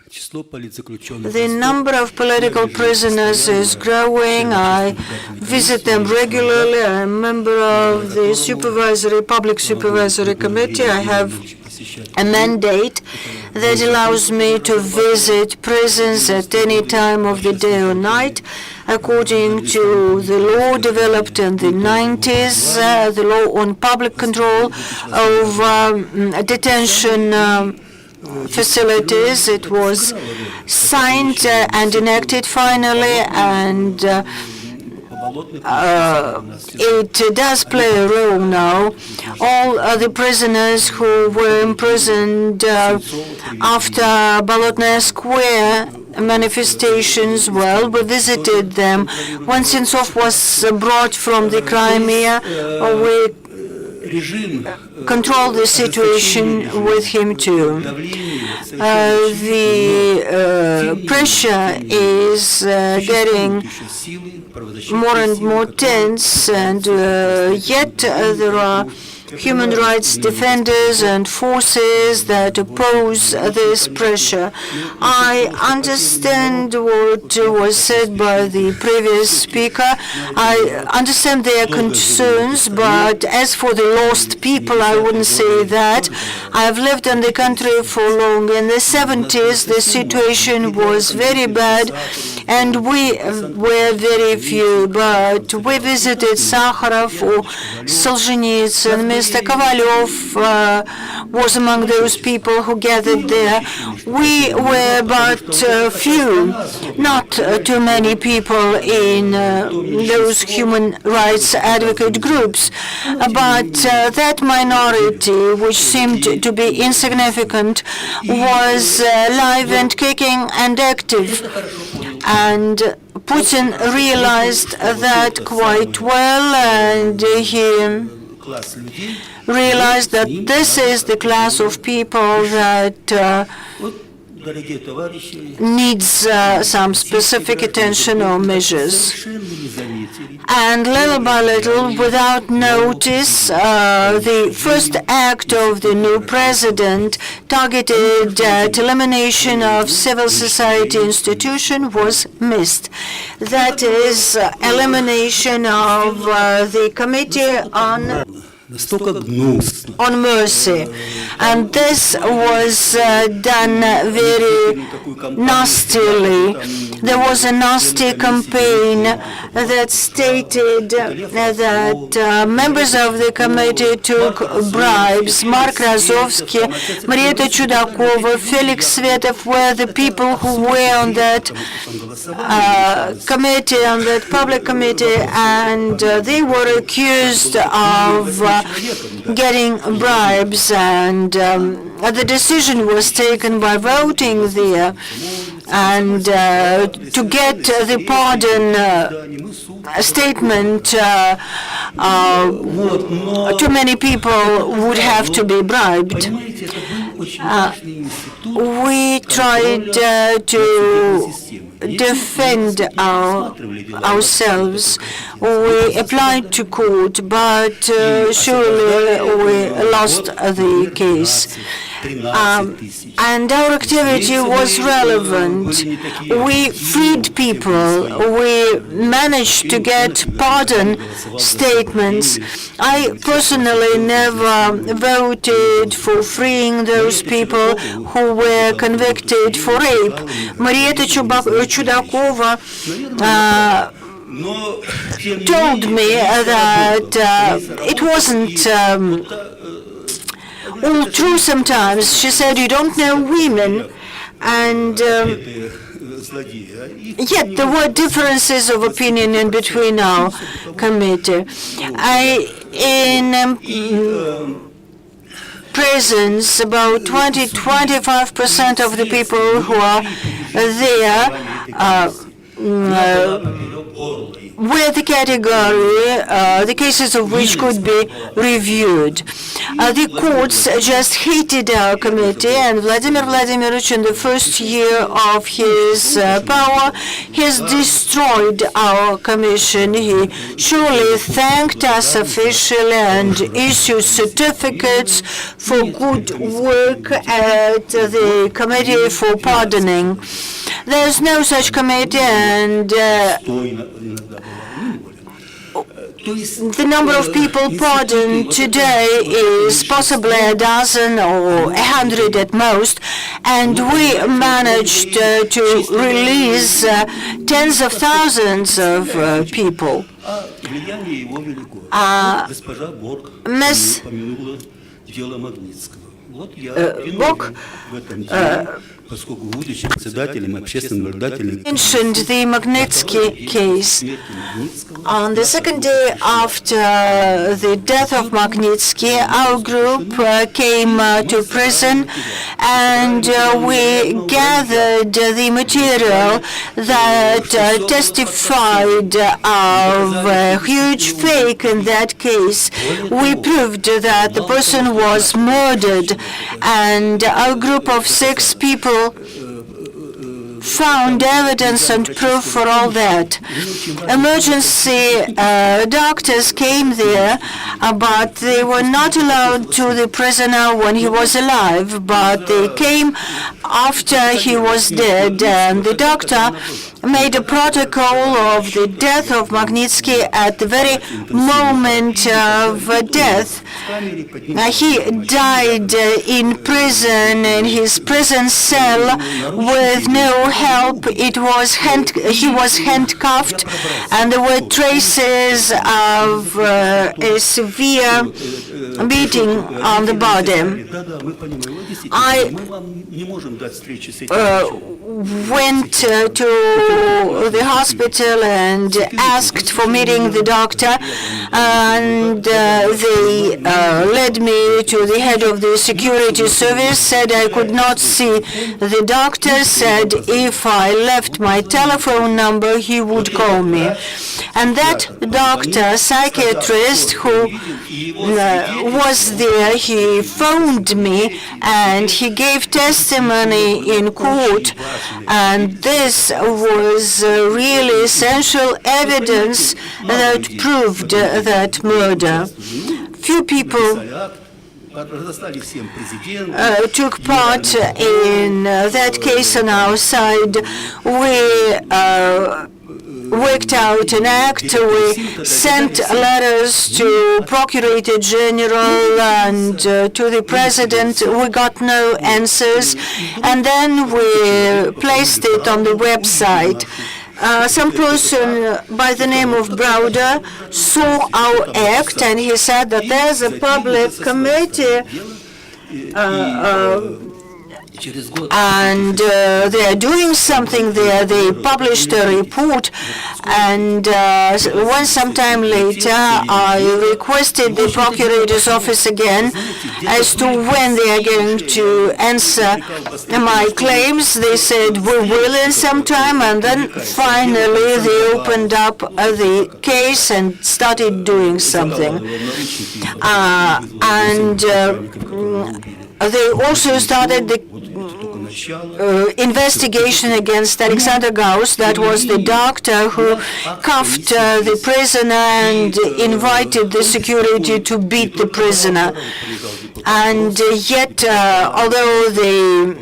The number of political prisoners is growing. I visit them regularly. I'm a member of the Public Supervisory Committee. I have a mandate that allows me to visit prisons at any time of the day or night, according to the law developed in the 90s, the law on public control of detention facilities. It was signed and enacted finally, and it does play a role now. All the prisoners who were imprisoned after Bolotnaya Square manifestations, we visited them. When Sentsov was brought from the Crimea, we control the situation with him too. The pressure is getting more and more tense, and yet there are human rights defenders and forces that oppose this pressure. I understand what was said by the previous speaker. I understand their concerns, but as for the lost people, I wouldn't say that. I've lived in the country for long. In the 70s, the situation was very bad, and we were very few, but we visited Sakharov or Solzhenitsyn. Mr. Kovalyov was among those people who gathered there. We were but few, not too many people in those human rights advocate groups, but that minority, which seemed to be insignificant, was live and kicking and active. And Putin realized that quite well, and he realized that this is the class of people that needs some specific attention or measures. And little by little, without notice, the first act of the new president targeted at elimination of civil society institution was missed. That is elimination of the Committee on Mercy. And this was done very nastily. There was a nasty campaign that stated that members of the committee took bribes. Mark Razovsky, Marieta Chudakova, Felix Svetov were the people who were on that committee, on that public committee, and they were accused of getting bribes, and the decision was taken by voting there, and to get the pardon statement, too many people would have to be bribed. We tried to defend ourselves. We applied to court, but surely we lost the case. And our activity was relevant. We freed people. We managed to get pardon statements. I personally never voted for freeing those people who were convicted for rape. Marieta Chudakova told me that it wasn't all true sometimes. She said, you don't know women, and yet there were differences of opinion in between our committee. In prisons, about 20-25% of the people who are there with the category, the cases of which could be reviewed. The courts just hated our committee, and Vladimir Vladimirovich, in the first year of his power, has destroyed our commission. He surely thanked us officially and issued certificates for good work at the Committee for Pardoning. There is no such committee, and the number of people pardoned today is possibly a dozen or 100 at most, and we managed to release tens of thousands of people. Ms. Bok mentioned the Magnitsky case. On the second day after the death of Magnitsky, our group came to prison, and we gathered the material that testified of huge fake in that case. We proved that the person was murdered, and our group of 6 people found evidence and proof for all that. Emergency doctors came there, but they were not allowed to the prisoner when he was alive, but they came after he was dead, and the doctor made a protocol of the death of Magnitsky at the very moment of death. He died in prison, in his prison cell, with no help. He was handcuffed, and there were traces of a severe beating on the body. I went to the hospital and asked for meeting the doctor, and they led me to the head of the security service, said I could not see the doctor, said if I left my telephone number he would call me. And that doctor, psychiatrist who was there, he phoned me and he gave testimony in court, and this was really essential evidence that proved that murder. Few people took part in that case on our side. We worked out an act. We sent letters to Procurator General and to the President. We got no answers, and then we placed it on the website. Some person by the name of Browder saw our act, and he said that there's a public committee and they are doing something there. They published a report, and sometime later I requested the Procurator's office again as to when they are going to answer my claims. They said we will in some time, and then finally they opened up the case and started doing something. They also started the investigation against Alexander Gauss, that was the doctor who cuffed the prisoner and invited the security to beat the prisoner. And yet, although they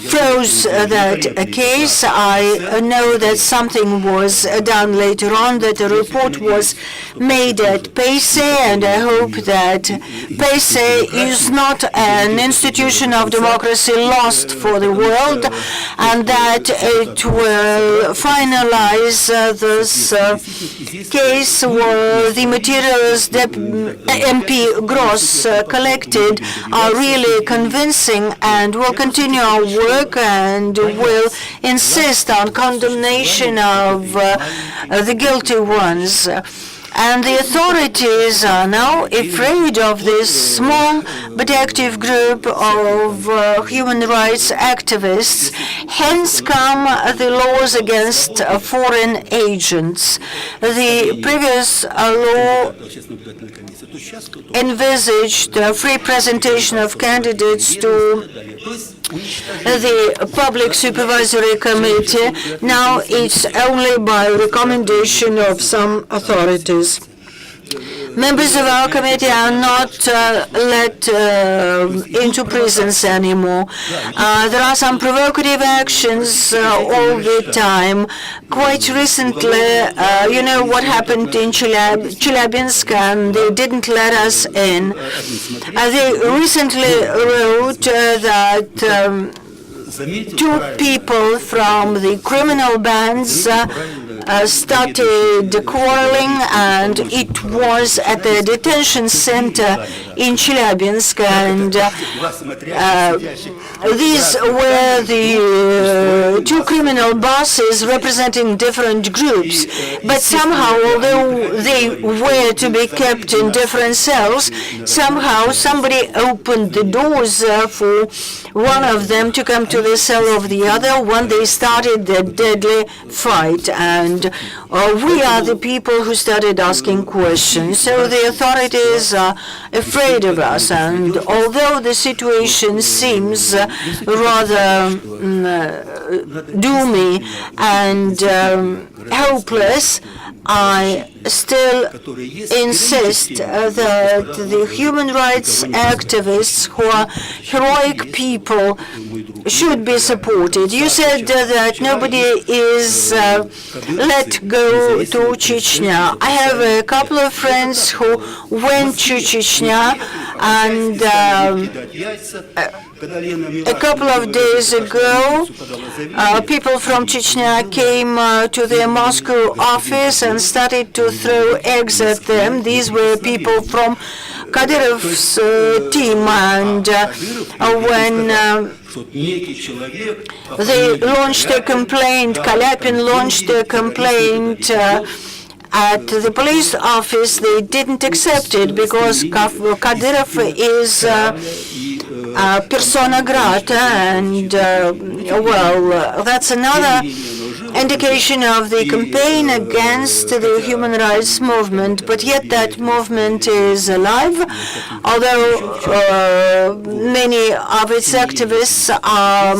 froze that case, I know that something was done later on, that a report was made at PACE, and I hope that PACE is not an institution of democracy lost for the world, and that it will finalize this case where the materials that MP Gross collected are really convincing, and will continue our work and will insist on condemnation of the guilty ones. And the authorities are now afraid of this small but active group of human rights activists. Hence come the laws against foreign agents. The previous law envisaged free presentation of candidates to the Public Supervisory Committee. Now it's only by recommendation of some authorities. Members of our committee are not let into prisons anymore. There are some provocative actions all the time. Quite recently, you know what happened in Chelyabinsk, and they didn't let us in. They recently wrote that two people from the criminal bands started quarreling, and it was at the detention center in Chelyabinsk, and these were the two criminal bosses representing different groups, but somehow, although they were to be kept in different cells, somehow somebody opened the doors for one of them to come to the cell of the other when they started their deadly fight, and we are the people who started asking questions. So the authorities are afraid of us, and although the situation seems rather doomy and hopeless, I still insist that the human rights activists, who are heroic people, should be supported. You said that nobody is let go to Chechnya. I have a couple of friends who went to Chechnya, and a couple of days ago, people from Chechnya came to their Moscow office and started to throw eggs at them. These were people from Kadyrov's team, and when they launched a complaint, Kalyapin launched a complaint at the police office, they didn't accept it because Kadyrov is persona grata, and well, that's another indication of the campaign against the human rights movement, but yet that movement is alive, although many of its activists are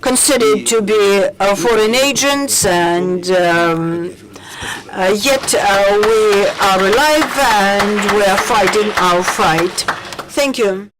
considered to be foreign agents, and yet we are alive and we are fighting our fight. Thank you.